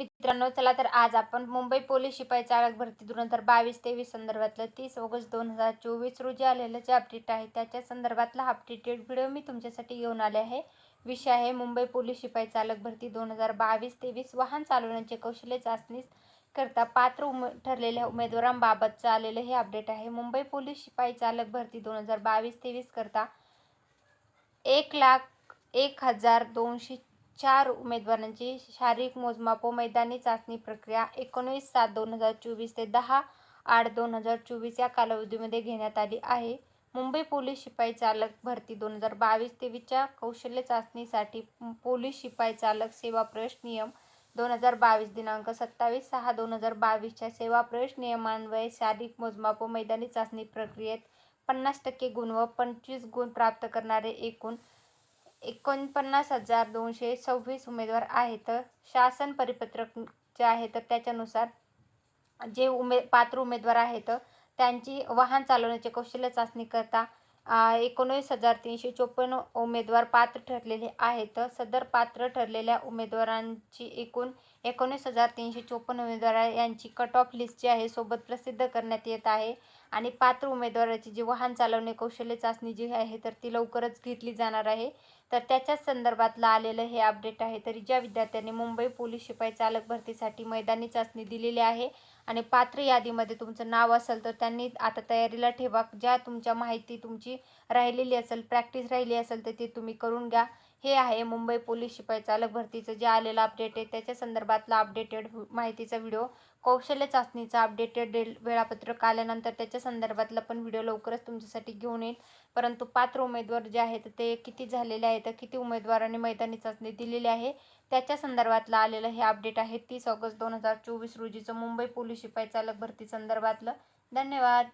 मित्रांनो, चला तर आज आपण मुंबई पोलीस शिपाई चालक भरती 2022-23 संदर्भातलं 30 ऑगस्ट 2024 रोजी आलेलं जे अपडेट आहे त्याच्या संदर्भातला अपडेटेड व्हिडिओ मी तुमच्यासाठी घेऊन आले आहे. विषय आहे मुंबई पोलीस शिपाई चालक भरती 2022-23 वाहन चालवण्याचे कौशल्य चाचणी करता पात्र ठरलेल्या उमेदवारांबाबतचं आलेलं हे अपडेट आहे. मुंबई पोलीस शिपाई चालक भरती 2022-23 करता 1,01,204 उमेदवारांची शारीरिक मोजमाप व मैदानी चाचणी प्रक्रिया 19/7/2024 ते 10/8/2024 या कालावधीमध्ये घेण्यात आली आहे. मुंबई पोलीस शिपाई चालक भरती 2022-23च्या कौशल्य चाचणीसाठी पोलीस शिपाई चालक सेवा प्रवेश नियम 2022 दिनांक 27/6/2022 सेवा प्रवेश नियमान्वये शारीरिक मोजमाप व मैदानी चाचणी प्रक्रियेत 50% गुण व 25 गुण प्राप्त करणारे एकूण 49,226 उमेदवार आहेत. शासन परिपत्रक जे आहे तर त्याच्यानुसार जे पात्र उमेदवार आहेत त्यांची वाहन चालवण्याचे कौशल्य चाचणी करता 19,354 उमेदवार पात्र ठरलेले आहेत. सदर पात्र ठरलेल्या उमेदवारांची एकूण 19,354 उमेदवार यांची कट ऑफ लिस्ट जी आहे सोबत प्रसिद्ध करण्यात येत आहे. आणि पात्र उमेदवाराची जी वाहन चालवणे कौशल्य चाचणी जी आहे तर ती लवकरच घेतली जाणार आहे. तर त्याच्याच संदर्भातलं आलेलं हे अपडेट आहे. तरी ज्या विद्यार्थ्यांनी मुंबई पोलीस शिपाई चालक भरतीसाठी मैदानी चाचणी दिलेली आहे आणि पात्र यादीमध्ये तुमचं नाव असेल तर त्यांनी आता तयारीला ठेवा. ज्या तुमच्या माहिती तुमची राहिलेली असेल, प्रॅक्टिस राहिली असेल तर ते तुम्ही करून घ्या. हे आहे मुंबई पोलीस शिपाई चालक भरतीचं जे आलेलं अपडेट आहे त्याच्या संदर्भातला अपडेटेड माहितीचा व्हिडिओ. कौशल्य चाचणीचा अपडेटेड वेळापत्रक आल्यानंतर त्याच्या संदर्भातला पण व्हिडिओ लवकरच तुमच्यासाठी घेऊन येईल. परंतु पात्र उमेदवार जे आहेत ते किती झालेले आहेत, किती उमेदवारांनी मैदानी चाचणी दिलेली आहे त्याच्या संदर्भातलं आलेलं हे अपडेट आहे 30 ऑगस्ट 2024 रोजीचं मुंबई पोलीस शिपाई चालक भरती संदर्भातलं. धन्यवाद.